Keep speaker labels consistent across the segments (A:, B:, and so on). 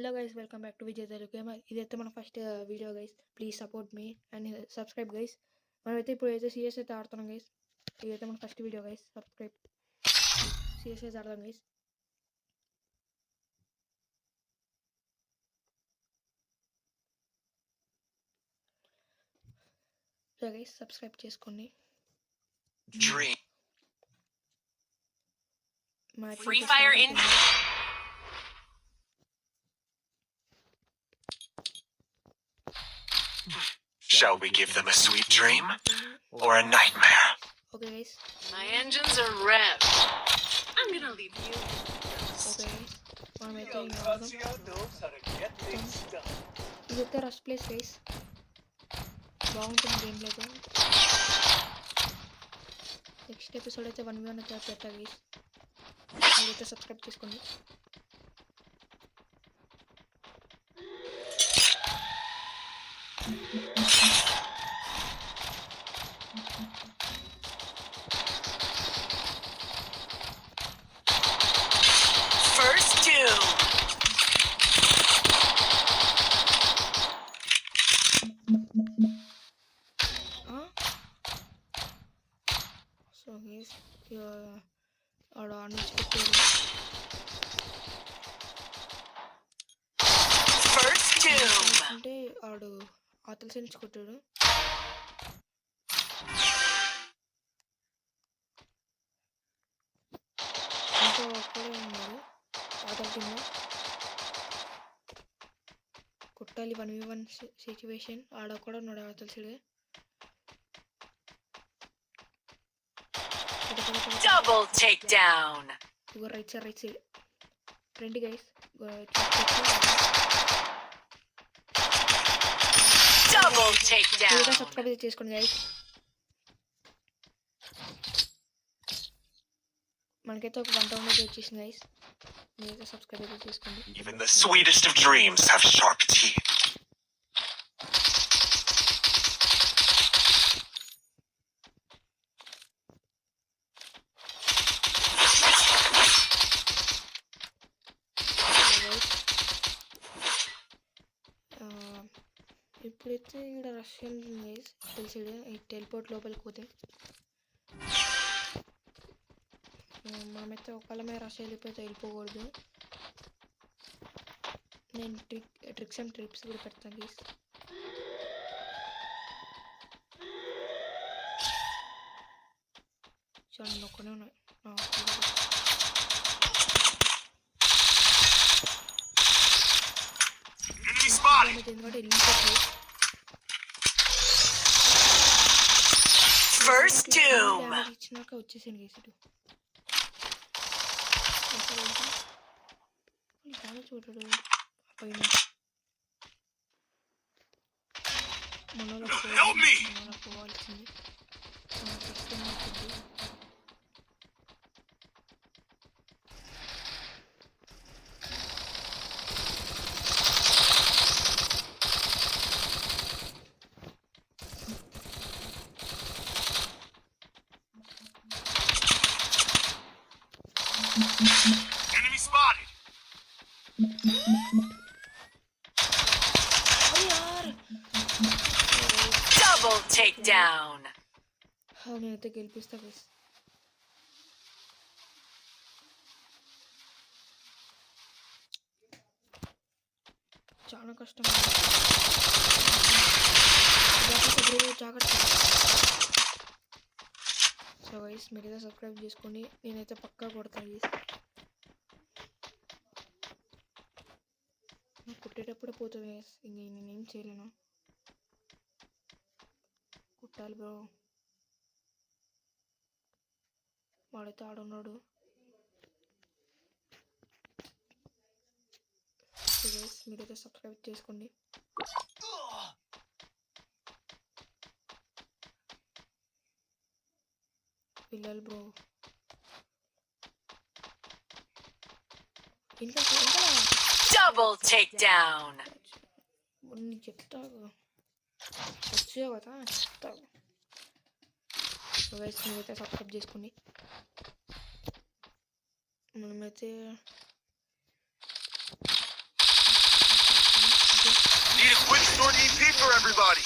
A: Hello guys, welcome back to Vijay Telugu Gamer. ఇదైతే మన first video guys. Please support me and subscribe guys. మనమైతే ఇప్పుడు అయితే CS అయితే ఆడుతున్నాం గైస్. ఇదైతే మన first video guys. Subscribe CS అయితే ఆడదాం గైస్. సో గైస్ సబ్స్క్రైబ్ చేసుకోండి.
B: Free Fire in
C: Shall we give them a sweet dream or a nightmare?
A: Okay guys.
B: My engines are revved. I'm gonna leave you.
A: Okay guys. మనమైతే ఇదైతే rush place guys. బాగుంటుంది game play. Next episode అయితే 1v1 అయితే పెట్టా guys. మీరైతే subscribe చేసుకోండి.
B: First doom.
A: So guys ఆడ నుంచి పెట్టారు.
B: First doom.
A: అంటే ఆడు ఆతల నుంచి కొట్టాడు. ఇంకా ఒక్కడే ఉన్నాడు ఆతల టీంలో. కొట్టాలి 1v1 సిచ్యువేషన్. ఆడ కూడా ఉన్నాడు ఆతల సైడ్.
B: Double takedown.
A: ఇగో రైట్ సైడ్ రండి గైస్.
B: Double takedown.
A: సబ్స్క్రైబ్ చేసుకోండి గైస్. మనకైతే ఒక 1000 అయితే వచ్చేసింది గైస్. మీరైతే సబ్స్క్రైబ్ అయితే చేసుకోండి.
C: Even the sweetest of dreams have sharp teeth.
A: ఇప్పుడైతే ఇక్కడ రష్యన్ గైస్ తెలిసాడు. ఈ టెలిపోర్ట్ లోపలికి పోతే మనమైతే ఒకళ్ళమే రష్ వెళ్ళిపోతే వెళ్ళిపోకూడదు. నేను ట్రిక్స్ అండ్ ట్రిప్స్ కూడా పెడతాను గైస్. చాలా ఒక్కనే ఉన్నాయి.
B: First doom.
A: ఇచ్చినాక వచ్చేసాను గైస్. ఇటు చూడడు పైన మనలో పోవాల్సింది.
C: Enemy spotted.
B: Double takedown.
A: నేనైతే గెలిపిస్తా గైస్. చాలా కష్టం. జాగ్రత్త. సో గైస్ మీరైతే సబ్స్క్రైబ్ చేసుకోండి. నేనైతే పక్కా కొడతాను గైస్. కొట్టేటప్పుడు పోతుంది గైస్. ఇంక నేనేం చేయలేను. కుట్టాలి బ్రో. వాడైతే ఆడున్నాడు. సో గైస్ మీరైతే సబ్స్క్రైబ్ చేసుకోండి. పిల్లలు బ్రో ఇంకా
B: Double takedown.
A: నీకు చెప్తా వచ్చావు కదా చెప్తా. సో గైస్ మీరైతే సబ్స్క్రైబ్ చేసుకోండి. మనమైతే
C: for everybody.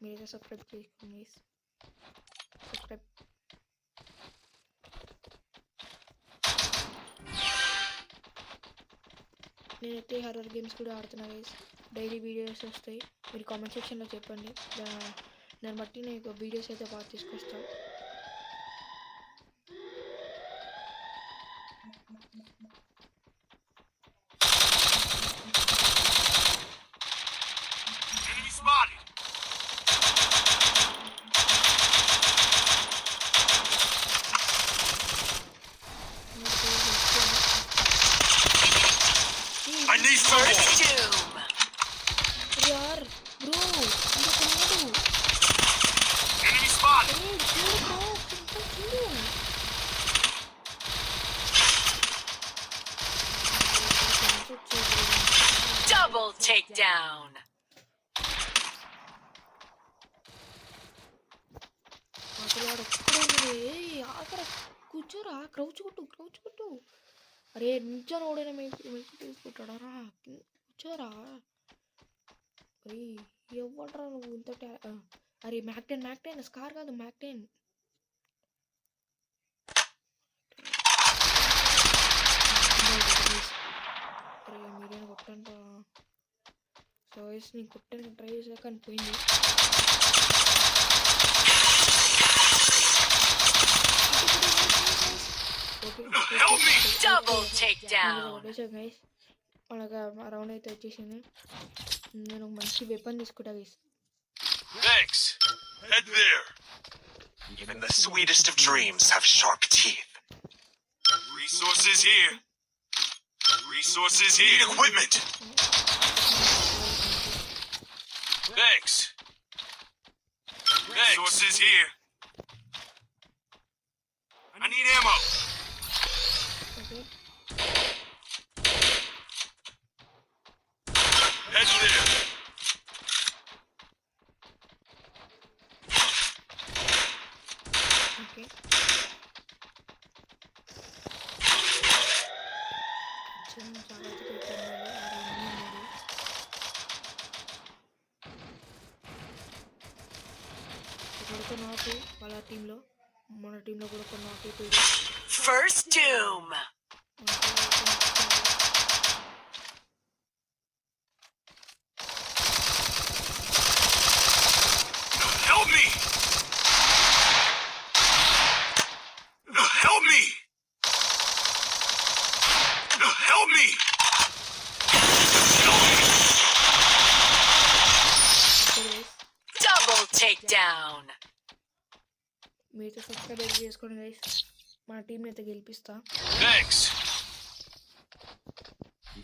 A: మీరైతే సబ్స్క్రైబ్ చేసుకోండి. సబ్స్క్రైబ్. నేనైతే హర్రర్ గేమ్స్ కూడా ఆడుతున్నా గైస్. డైలీ వీడియోస్ వస్తాయి, మీరు కామెంట్ సెక్షన్లో చెప్పండి. దాన్ని బట్టి నేను వీడియోస్ అయితే బాగా తీసుకొస్తాను.
C: Enemy spotted. I need some
B: First
C: more.
B: doom.
A: యార్ బ్రో ఇంకొక లేదు.
C: Enemy spotted.
A: చూడు బ్రో, ఇంకా చూడు.
B: Double takedown.
A: అసలు వాడు ఒక్కడే ఆఖర కూర్చోరా, క్రౌచ్ కొట్టు. అరే నిజాను ఓడైనా మీకు తీసుకుంటాడా? కూర్చోరా. అరే ఇవ్వడరా నువ్వు ఇంత అరే మ్యాక్ 10 స్కార్ కాదు మ్యాక్ 10. అరే మీరేనా కొట్టంట. సో నేను కొట్టడానికి ట్రై చేసాక అని పోయింది.
C: Help me.
B: Double takedown.
A: Guys మనకు రౌండ్ అయితే వచ్చేసింది. నేను మంచి వెపన్ తీసుకుంటా guys.
C: Thanks. Head there. Even the sweetest of dreams have sharp teeth. Resources here. Resources here. Need equipment. Thanks. Resources here. I need ammo.
A: Okay
C: Head there.
A: Okay జాగ్రత్తగా ఇక్కడ కొన్ని ఆకు వాళ్ళ టీంలో, మన టీంలో కూడా కొన్ని ఆకు.
B: First doom.
C: Help me! Help me! Help me!
B: Double takedown.
A: మీతో సబ్స్క్రైబ్ చేసుకోండి గైస్. మన టీంని అయితే గెలిపిస్తా.
C: Thanks.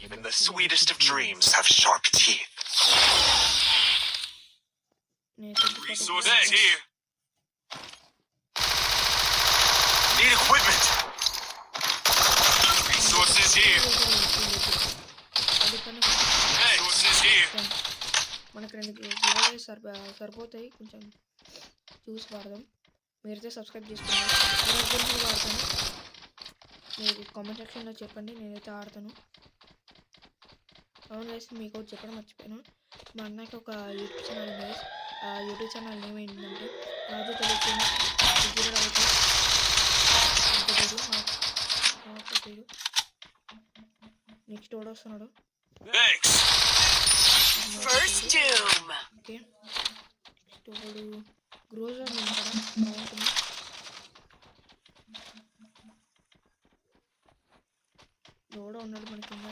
C: Even the sweetest of dreams have sharp teeth. Resources here. Need equipment. Resources here. Resources here.
A: మనకు 2 గివ్అవేస్ సరిపోతాయి, కొంచెం చూసి వాడదాం. మీరైతే సబ్స్క్రైబ్ చేసుకోండి. నేను వాడతాను, మీరు కామెంట్ సెక్షన్లో చెప్పండి, నేనైతే ఆడతాను. అవును గైస్, మీకు చెప్పడం మర్చిపోయాను. మా అన్నకి ఒక యూట్యూబ్ ఛానల్ ఉంది. ఆ యూట్యూబ్ ఛానల్ నేమ్ ఏంటంటే రాజు తెలుగు. నెక్స్ట్ ఓడ వస్తున్నాడు.
B: First doom.
A: ఓకే నెక్స్ట్ ఒకడు గ్రోజర్ ఉంటాడా, బాగుంటుంది. ఓడ ఉన్నాడు మన కింద.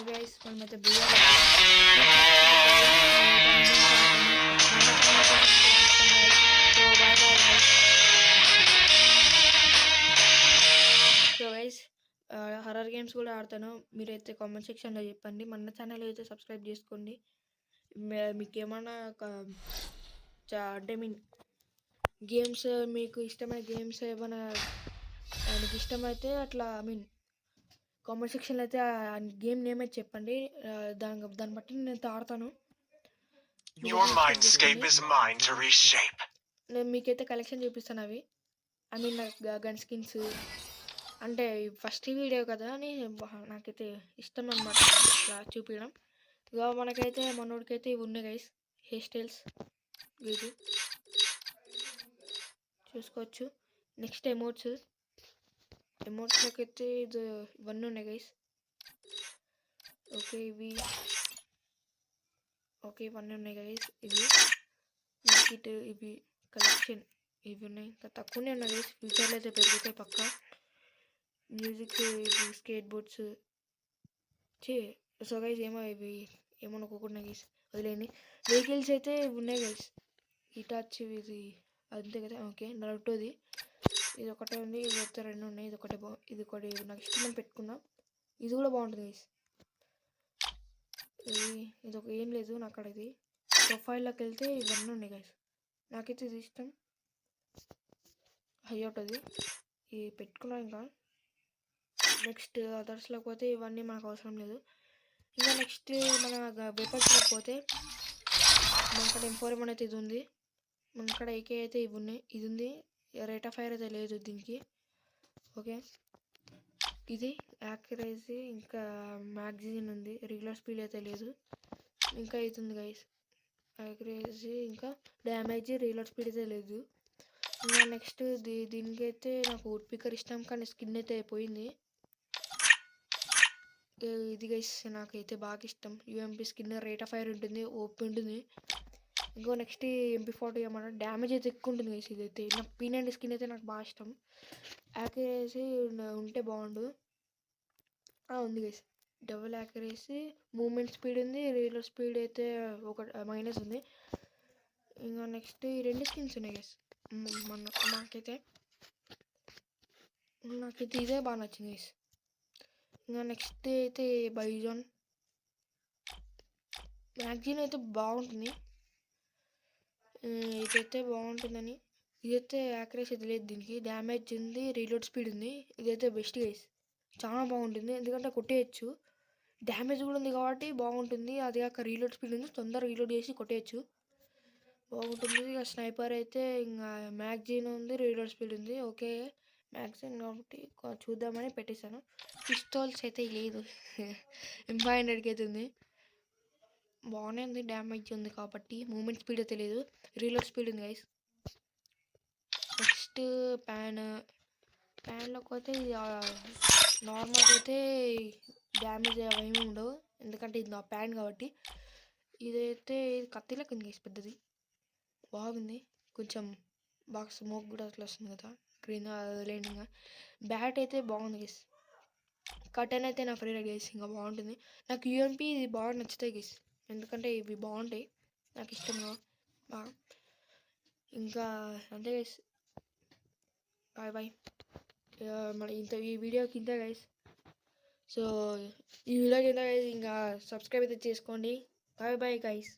A: గైస్ మనమైతే సో గైస్ హర్రర్ గేమ్స్ కూడా ఆడతాను, మీరైతే కామెంట్ సెక్షన్లో చెప్పండి. మన ఛానల్ అయితే సబ్స్క్రైబ్ చేసుకోండి. మీకు ఏమన్నా అంటే మీన్ గేమ్స్ మీకు ఇష్టమైన గేమ్స్ ఏమైనా మీకు ఇష్టమైతే అట్లా కామెంట్ సెక్షన్లో అయితే ఆ గేమ్ నేమ్ అయితే చెప్పండి. దాన్ని బట్టి నేను అయితే ఆడతాను.
C: Your mindscape is mine to reshape.
A: నేను మీకైతే కలెక్షన్ చూపిస్తాను అవి. నాకు గన్ స్కిన్స్ అంటే ఫస్ట్ వీడియో కదా అని నాకైతే ఇష్టం అనమాట ఇట్లా చూపించడం. ఇక మనకైతే మనోడికైతే ఇవి ఉన్నాయి గైస్, హెయిర్ స్టైల్స్ వీటి చూసుకోవచ్చు. నెక్స్ట్ ఎమోట్స్లోకి అయితే ఇవన్నీ ఉన్నాయి గైస్. ఓకే ఇవన్నీ ఉన్నాయి గైస్. ఇవి కలెక్షన్ ఇవి ఉన్నాయి. ఇంకా తక్కువనే ఉన్నాయి గైస్, ఫ్యూచర్లో అయితే పెరుగుతాయి పక్క. మ్యూజిక్ ఇవి స్కేట్ బోర్డ్స్ సో గైస్ ఏమనుకోకుండా గైస్ వదిలేండి. వెహికల్స్ అయితే ఉన్నాయి గైస్, ఇటాచి ఇది అంతే కదా. ఓకే నరుటోది ఇది ఒకటే ఉంది, ఇది అయితే 2 ఉన్నాయి. ఇది ఒకటి నాకు ఇష్టమని పెట్టుకున్నా. ఇది కూడా బాగుంటుంది గైస్. ఇది ఒక ఏం లేదు నాకు అక్కడ. ఇది ప్రొఫైల్లోకి వెళ్తే ఇవన్నీ ఉన్నాయి గైస్. నాకైతే ఇది ఇష్టం. హైఅవుట్ ఇది పెట్టుకున్నాను. ఇంకా నెక్స్ట్ అదర్స్లోకి పోతే ఇవన్నీ మనకు అవసరం లేదు. ఇంకా నెక్స్ట్ మన వెపన్స్లోకి పోతే మనక్కడ M4 అయితే ఇది ఉంది. మనక్కడ AK అయితే ఇవి ఉన్నాయి. ఇది ఉంది, రేట్ ఆఫ్ ఫైర్ అయితే లేదు దీనికి. ఓకే ఇది యాక్యురసీ ఇంకా మ్యాగజైన్ ఉంది, రెగ్యులర్ స్పీడ్ అయితే లేదు. ఇంకా ఇది ఉంది గైస్, యాక్యురసీ ఇంకా డ్యామేజ్, రెగ్యులర్ స్పీడ్ అయితే లేదు. ఇంకా నెక్స్ట్ దీనికైతే నాకు వుడ్ పికర్ ఇష్టం, కానీ స్కిన్ అయితే పోయింది. ఇది గైస్ నాకైతే బాగా ఇష్టం. UMP skin rate of fire ఉంటుంది, ఓపీ ఉంటుంది. ఇంకో నెక్స్ట్ MP40 అన్నమాట, డ్యామేజ్ అయితే ఎక్కువ ఉంటుంది గైస్. ఇదైతే నాకు P90 స్కిన్ అయితే నాకు బాగా ఇష్టం. యాక్యురసీ ఉంటే బాగుండు. ఉంది guys, double accuracy, moment speed ఉంది, రెగ్యులర్ స్పీడ్ అయితే ఒక మైనస్ ఉంది. ఇంకా నెక్స్ట్ ఈ 2 స్కిన్స్ ఉన్నాయి గైస్. నాకైతే ఇదే బాగా నచ్చింది గైస్. ఇంకా నెక్స్ట్ అయితే బైజాన్ మ్యాగజైన్ అయితే బాగుంటుంది. ఇదైతే బాగుంటుందని. ఇదైతే యాక్యురసీ అయితే లేదు, దీనికి డ్యామేజ్ ఉంది, రీలోడ్ స్పీడ్ ఉంది. ఇదైతే బెస్ట్ గైస్, చాలా బాగుంటుంది. ఎందుకంటే కొట్టేయచ్చు, డ్యామేజ్ కూడా ఉంది కాబట్టి బాగుంటుంది. అది కాక రీలోడ్ స్పీడ్ ఉంది, తొందరగా రీలోడ్ చేసి కొట్టేయచ్చు, బాగుంటుంది. ఇక స్నైపర్ అయితే ఇంకా మ్యాగజైన్ ఉంది, రీలోడ్ స్పీడ్ ఉంది. ఓకే మ్యాగజైన్ కాబట్టి చూద్దామని పెట్టేశాను. పిస్తోల్స్ అయితే లేదు, M500కి అయితే ఉంది, బాగానే ఉంది. డ్యామేజ్ ఉంది కాబట్టి, మూమెంట్ స్పీడ్ అయితే లేదు, రీలోడ్ స్పీడ్ ఉంది గైస్. నెక్స్ట్ ప్యాన్లోకి పోతే నార్మల్గా అయితే డ్యామేజ్ ఏమీ ఉండవు, ఎందుకంటే ఇది నా ప్యాన్ కాబట్టి. ఇదైతే ఇది కత్తిలోకి ఉంది గైస్, పెద్దది బాగుంది. కొంచెం బాగా స్మోక్ కూడా అట్లా వస్తుంది కదా, గ్రీన్ లేని. బ్యాట్ అయితే బాగుంది గైస్. కటన్ అయితే నా ఫేవరెట్ గైస్, ఇంకా బాగుంటుంది. నాకు UMP ఇది బాగా నచ్చుతాయి గైస్, ఎందుకంటే ఇవి బాగుంటాయి, నాకు ఇష్టంగా బాగా. ఇంకా అంతే గైస్, బాయ్. మన ఈ వీడియోకి ఇంతే గైస్. సో ఈ వీడియోకి ఇంత గైస్, ఇంకా సబ్స్క్రైబ్ అయితే చేసుకోండి. Bye guys.